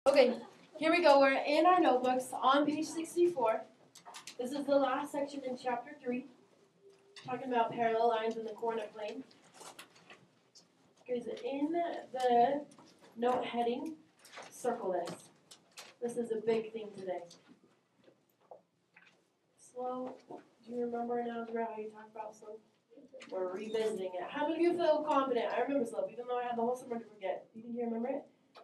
Okay, here we go. We're in our notebooks on page 64. This is the last section in chapter 3, talking about parallel lines in the coordinate plane. Because in the note heading, circle this. This is a big thing today. Slope. Do you remember in algebra how you talk about slope? We're revisiting it. How many of you feel confident? I remember slope, even though I had the whole summer to forget. Do you think you remember it?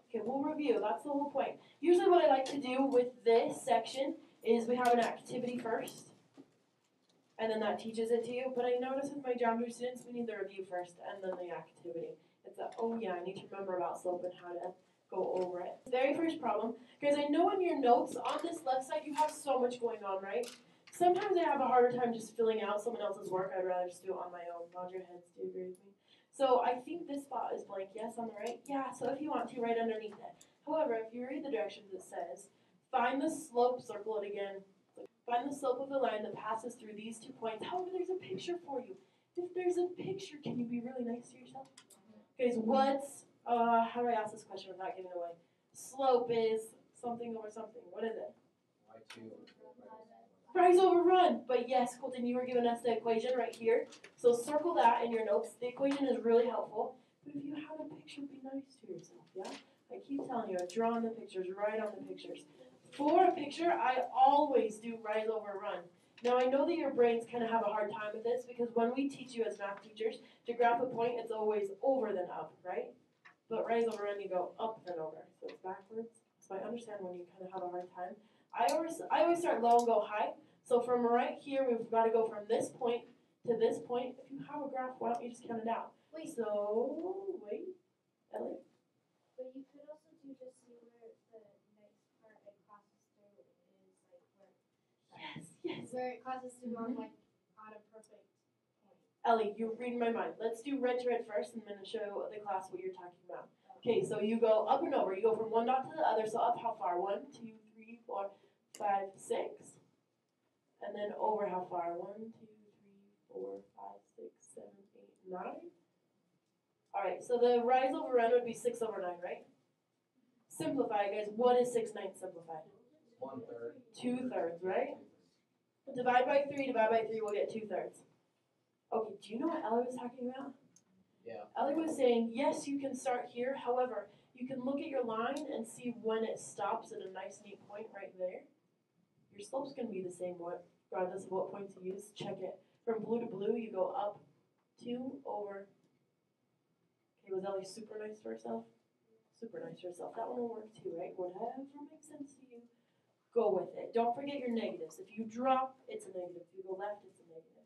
Okay, we'll review. That's the whole point. Usually what I like to do with this section is we have an activity first, and then that teaches it to you. But I notice with my geometry students, we need the review first, and then the activity. It's a, oh yeah, I need to remember about slope and how to go over it. Very first problem, because I know in your notes on this left side you have so much going on, right? Sometimes I have a harder time just filling out someone else's work. I'd rather just do it on my own. Nod your heads, do you agree with me? So I think this spot is blank, yes, on the right? Yeah, so if you want to, right underneath it. However, if you read the directions, it says, find the slope, circle it again. Find the slope of the line that passes through these 2 points. However, there's a picture for you. If there's a picture, can you be really nice to yourself? Okay, so what's, how do I ask this question without giving it away? Slope is something over something. What is it? Rise over run. But yes, Colton, you were giving us the equation right here. So circle that in your notes. The equation is really helpful. But if you have a picture, be nice to yourself, yeah? I keep telling you, draw on the pictures, write on the pictures. For a picture, I always do rise over run. Now, I know that your brains kind of have a hard time with this because when we teach you as math teachers to graph a point, it's always over then up, right? But rise over run, you go up then over. So it's backwards. So I understand when you kind of have a hard time. I always start low and go high. So from right here, we've got to go from this point to this point. If you have a graph, why don't you just count it out? Wait. So, wait. Ellie? But you could also do just see where the next part it crosses through is like where. Yes. Where it crosses through on like on a perfect point. Ellie, you're reading my mind. Let's do red to red first, and then show the class what you're talking about. Okay, so you go up and over. You go from one dot to the other. So up how far? 1, 2, 3, 4, 5, 6. And then over how far? 1, 2, 3, 4, 5, 6, 7, 8, 9. All right, so the rise over run would be 6 over 9, right? Simplify, guys. What is 6/9 simplified? 1/3. 2/3, right? Divide by 3, we'll get 2/3. Okay, do you know what Ellie was talking about? Yeah. Ellie was saying, yes, you can start here. However, you can look at your line and see when it stops at a nice, neat point right there. Your slope's going to be the same, regardless of what points you use. Check it. From blue to blue, you go up 2 over. Okay, was Ellie super nice to herself? Super nice to herself. That one will work too, right? Whatever makes sense to you, go with it. Don't forget your negatives. If you drop, it's a negative. If you go left, it's a negative.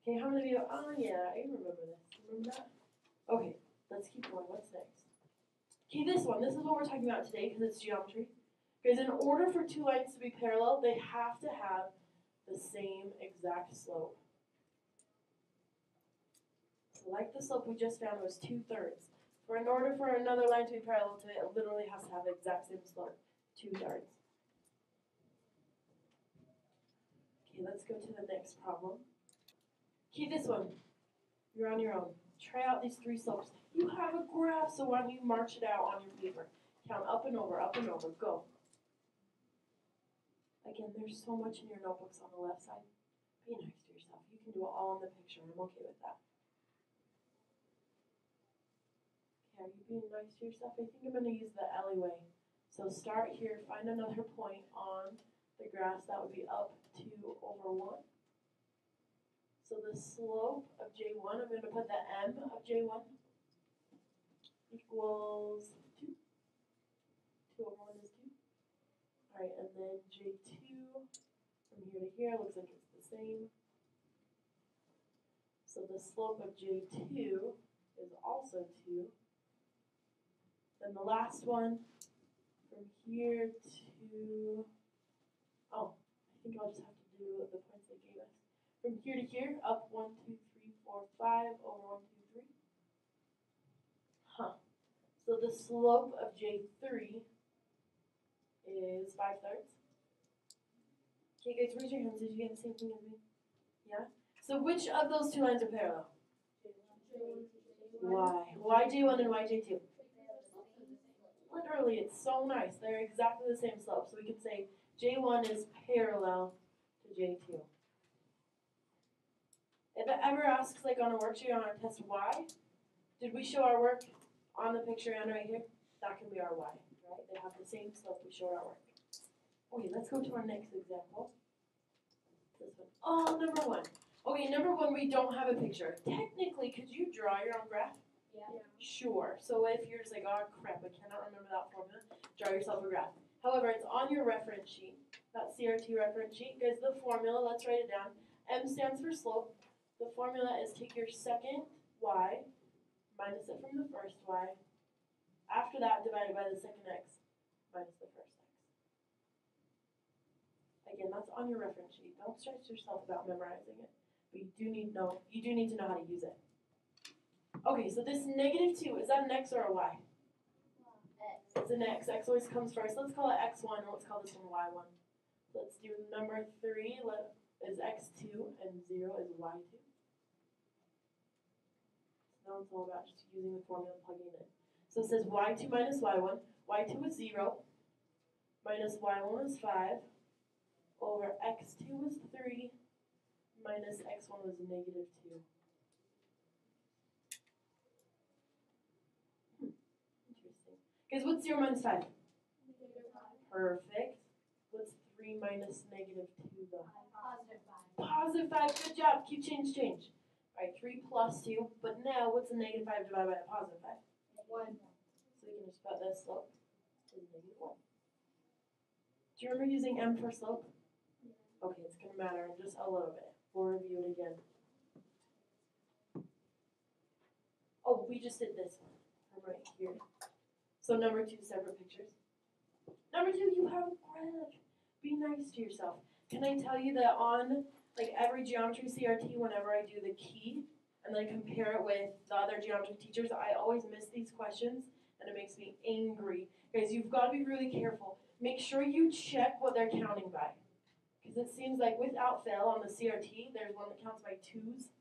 Okay, how many of you, oh yeah, I remember this. Remember that? Okay, let's keep going. What's next? Okay, this one. This is what we're talking about today because it's geometry. Because in order for 2 lines to be parallel, they have to have the same exact slope. So like the slope we just found was 2/3. In order for another line to be parallel to it, it literally has to have the exact same slope, 2/3. Okay, let's go to the next problem. Okay, this one. You're on your own. Try out these 3 slopes. You have a graph, so why don't you march it out on your paper? Count up and over, go. Again, there's so much in your notebooks on the left side. Be nice to yourself. You can do it all in the picture. I'm okay with that. Okay, are you being nice to yourself? I think I'm going to use the alleyway. So start here, find another point on the graphs. That would be up 2 over 1. So the slope of J1, I'm going to put the M of J1 equals 2. 2 over 1 is 2. Alright, and then J2 from here to here looks like it's the same. So the slope of J2 is also 2. Then the last one from here to, oh, I think I'll just have to do the points they gave us. From here to here, up 1, 2, 3, 4, 5 over 1, 2, 3. Huh. So the slope of J3 is 5/3. Okay, guys, raise your hands. Did you get the same thing as me? Yeah? So which of those 2 lines are parallel? Why? Why J1 and why J2? Literally, it's so nice. They're exactly the same slope. So we can say J1 is parallel to J2. If it ever asks, like on a worksheet on our test, y, did we show our work on the picture and right here? That can be our y, right? They have the same slope. We showed our work. Okay, let's go to our next example. This one. Oh, number 1. Okay, number 1, we don't have a picture. Technically, could you draw your own graph? Yeah. Sure. So if you're just like, oh crap, I cannot remember that formula, draw yourself a graph. However, it's on your reference sheet, that CRT reference sheet. Guys, the formula, let's write it down. M stands for slope. The formula is take your second y, minus it from the first y. After that, divided by the second x, minus the first x. Again, that's on your reference sheet. Don't stress yourself about memorizing it. But you do need to know how to use it. Okay, so this -2, is that an x or a y? X. It's an x. X always comes first. Let's call it x1, and let's call this one y1. Let's do number 3 is x2, and 0 is y2. Now it's all about just using the formula and plugging it in. So it says y2 minus y1. y2 is 0, minus y1 is 5, over x2 is 3, minus x1 was -2. Interesting. Guys, what's 0 minus 5? Perfect. What's 3 minus -2 though? +5. +5, good job. Keep change. Alright, 3 plus 2, but now what's a -5 divided by a +5? 1. So we can just put this slope is -1. Do you remember using m for slope? Okay, it's going to matter in just a little bit. We'll review it again. Oh, we just did this one from right here. So number 2, separate pictures. Number 2, you have a graph. Be nice to yourself. Can I tell you that on like every geometry CRT, whenever I do the key and then I compare it with the other geometry teachers, I always miss these questions and it makes me angry. Guys, you've got to be really careful. Make sure you check what they're counting by. Because it seems like without fail on the CRT, there's one that counts by 2s.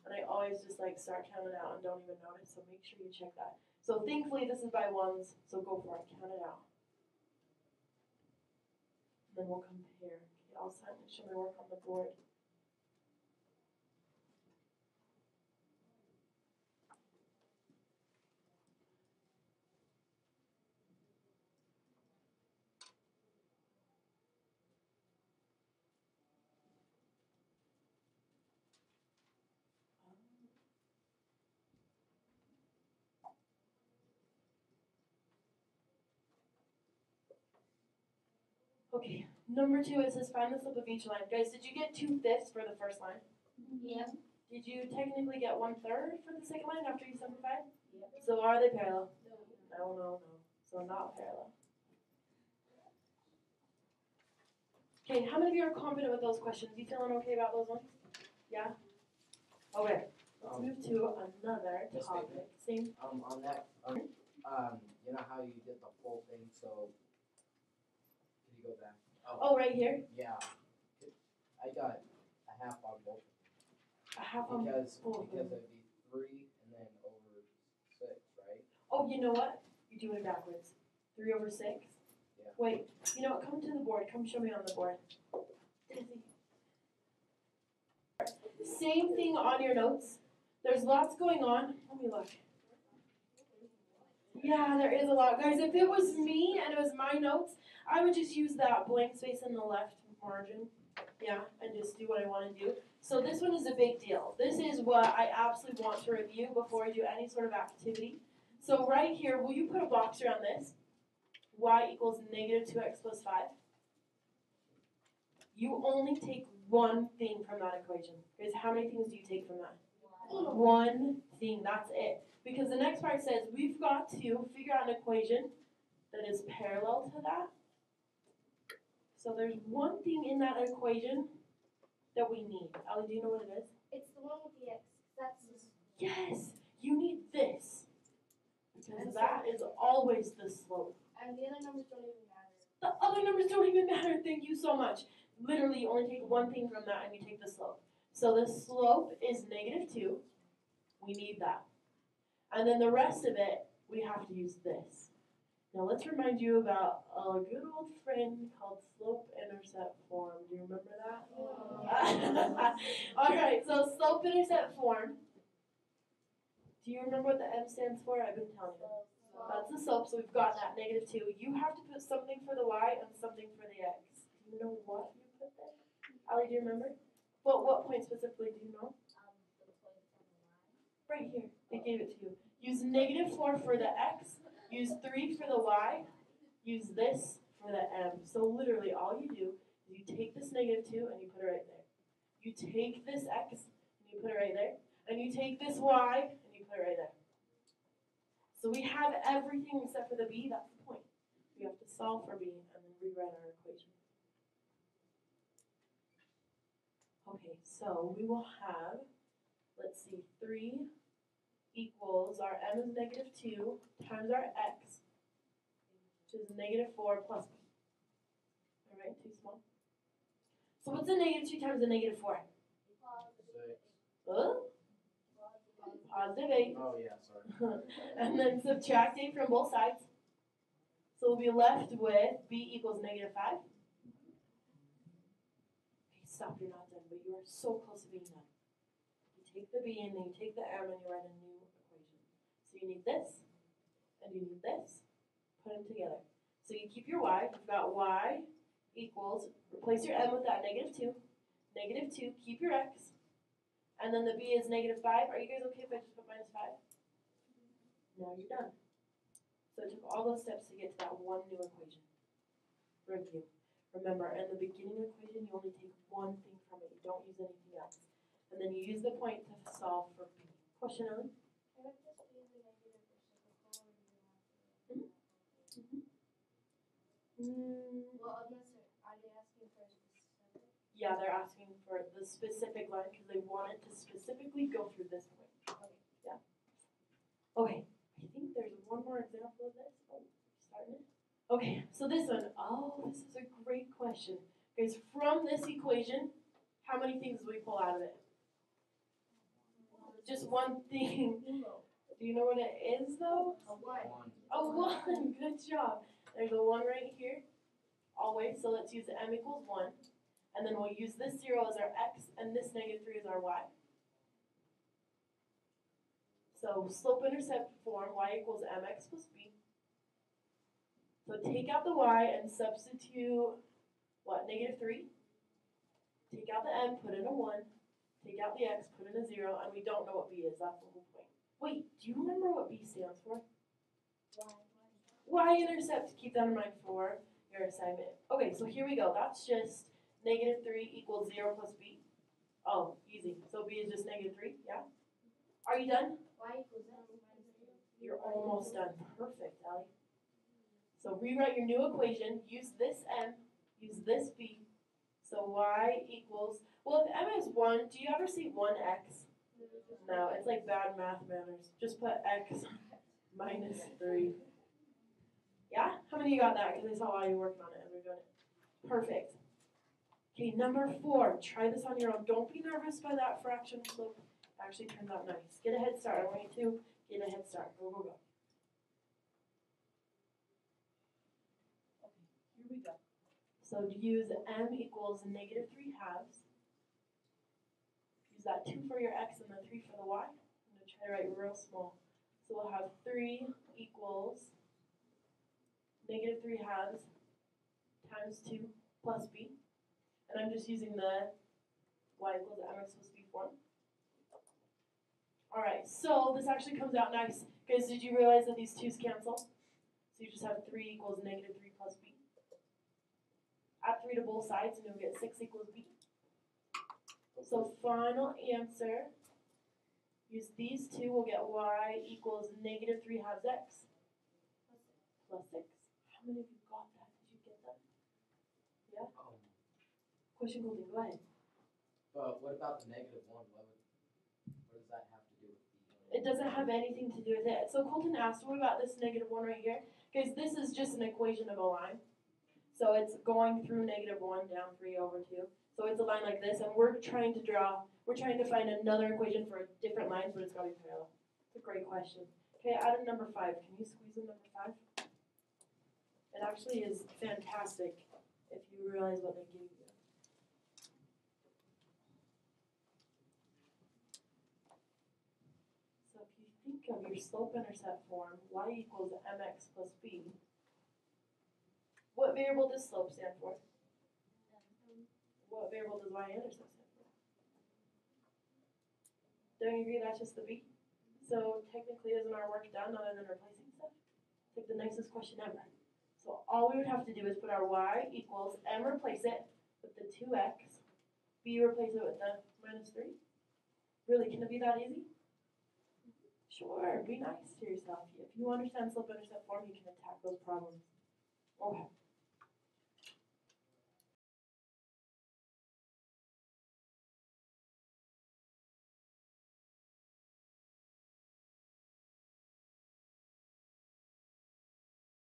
And I always just like start counting out and don't even notice, so make sure you check that. So thankfully this is by 1s, so go for it, count it out. And then we'll compare. Okay, I'll show my work on the board. Okay, number 2, it says find the slope of each line. Guys, did you get 2/5 for the first line? Yeah. Did you technically get 1/3 for the second line after you simplified? Yeah. So are they parallel? No. So not parallel. Okay, how many of you are confident with those questions? You feeling okay about those ones? Yeah? Okay, let's move to another Yes, topic. Same. On that, you know how you did the whole thing, so, can you go back? Oh, right here? Yeah. I got a half on both. I have them. Because both of them. it'd be 3 and then over 6, right? Oh, you know what? You're doing it backwards. 3 over 6? Yeah. Wait, you know what? Come to the board. Come show me on the board. Dizzy. Same thing on your notes. There's lots going on. Let me look. Yeah, there is a lot. Guys, if it was me and it was my notes, I would just use that blank space in the left margin. Yeah, and just do what I want to do. So this one is a big deal. This is what I absolutely want to review before I do any sort of activity. So right here, will you put a box around this? Y equals -2x plus 5. You only take one thing from that equation. Guys, how many things do you take from that? One thing, that's it. Because the next part says we've got to figure out an equation that is parallel to that. So there's one thing in that equation that we need. Ellie, do you know what it is? It's the one with the X. That's just, Yes, you need this. Because that is always the slope. and the other numbers don't even matter. The other numbers don't even matter. Thank you so much. Literally, you only take one thing from that and you take the slope. So the slope is -2. We need that. And then the rest of it, we have to use this. Now let's remind you about a good old friend called slope-intercept form. Do you remember that? Alright, so slope-intercept form. Do you remember what the M stands for? I've been telling you. That's the slope, so we've got that, -2. You have to put something for the y and something for the x. Do you know what you put there? Allie, do you remember? What point specifically do you know? Right here. They gave it to you. Use -4 for the x. Use 3 for the y. Use this for the m. So literally all you do is you take this -2 and you put it right there. You take this x and you put it right there. And you take this y and you put it right there. So we have everything except for the b. That's the point. We have to solve for b and then rewrite our equation. Okay, so we will have, let's see, 3 equals, our m is -2 times our x, which is -4 plus b. Alright, too small. So what's a -2 times a -4? Positive 8. Oh yeah, sorry. And then subtract 8 from both sides. So we'll be left with b equals -5. Okay, stop, you're not done, but you are so close to being done. You take the b and then you take the m and you write a new equation. So you need this, and you need this. Put them together. So you keep your y. You've got y equals, replace your m with that -2. -2, keep your x. And then the b is -5. Are you guys okay if I just put -5? Now you're done. So it took all those steps to get to that one new equation. Review. Remember, in the beginning equation, you only take one thing from it. You don't use anything else. And then you use the point to solve for b. Question, Ellen? Yeah, they're asking for the specific line because they want it to specifically go through this point. Okay, yeah. Okay, I think there's one more example of this. Oh, starting it. Okay, so this one. Oh, this is a great question. Guys, from this equation, how many things do we pull out of it? Just one thing. Do you know what it is, though? A 1. A 1. Good job. There's a 1 right here. Always. So let's use m equals 1. And then we'll use this 0 as our x, and this -3 as our y. So slope-intercept form, y equals mx plus b. So take out the y and substitute, what, -3? Take out the m, put in a 1. Take out the x, put in a 0, and we don't know what b is. That's the whole point. Wait, do you remember what b stands for? Y-intercept. Keep that in mind for your assignment. Okay, so here we go. That's just -3 equals 0 plus b. Oh, easy. So b is just -3, yeah? Are you done? Y equals m minus 3. You're almost done. Perfect, Allie. So rewrite your new equation. Use this m, use this b. So y equals, well, if m is 1, do you ever see 1x? No, it's like bad math manners. Just put x minus 3. Yeah? How many of you got that? Because I saw all you working on it and we're doing it. Perfect. Okay, number 4. Try this on your own. Don't be nervous by that fraction slope. It actually turns out nice. Get a head start. I want you to get a head start. Go, go, go. Okay, here we go. So use m equals -3/2. Use that 2 for your x and the 3 for the y. I'm going to try to write real small. So we'll have 3 equals -3/2 times 2 plus b. And I'm just using the y equals mx plus b form. Alright, so this actually comes out nice. Guys, did you realize that these 2's cancel? So you just have 3 equals -3 plus b. Add 3 to both sides and you'll get 6 equals b. So final answer, use these 2, we'll get y equals -3/2 x plus 6. How many of you got that? Did you get that? Yeah? Question, Goldie, go ahead. But what about the -1? What does that have to do with the? It doesn't have anything to do with it. So Colton asked, what about this -1 right here? Because this is just an equation of a line. So it's going through -1 down 3 over 2. So it's a line like this, and we're trying to find another equation for different lines, but it's got to be parallel. It's a great question. Okay, item number 5. Can you squeeze in number 5? It actually is fantastic if you realize what they give you. So if you think of your slope-intercept form, y equals mx plus b, what variable does slope stand for? What variable does y-intercept stand for? Don't you agree that's just the b? So technically isn't our work done other than replacing stuff? It's like the nicest question ever. So all we would have to do is put our y equals m, replace it with the 2x, b replace it with the minus 3. Really, can it be that easy? Sure, be nice to yourself. If you understand slope-intercept form, you can attack those problems. Okay.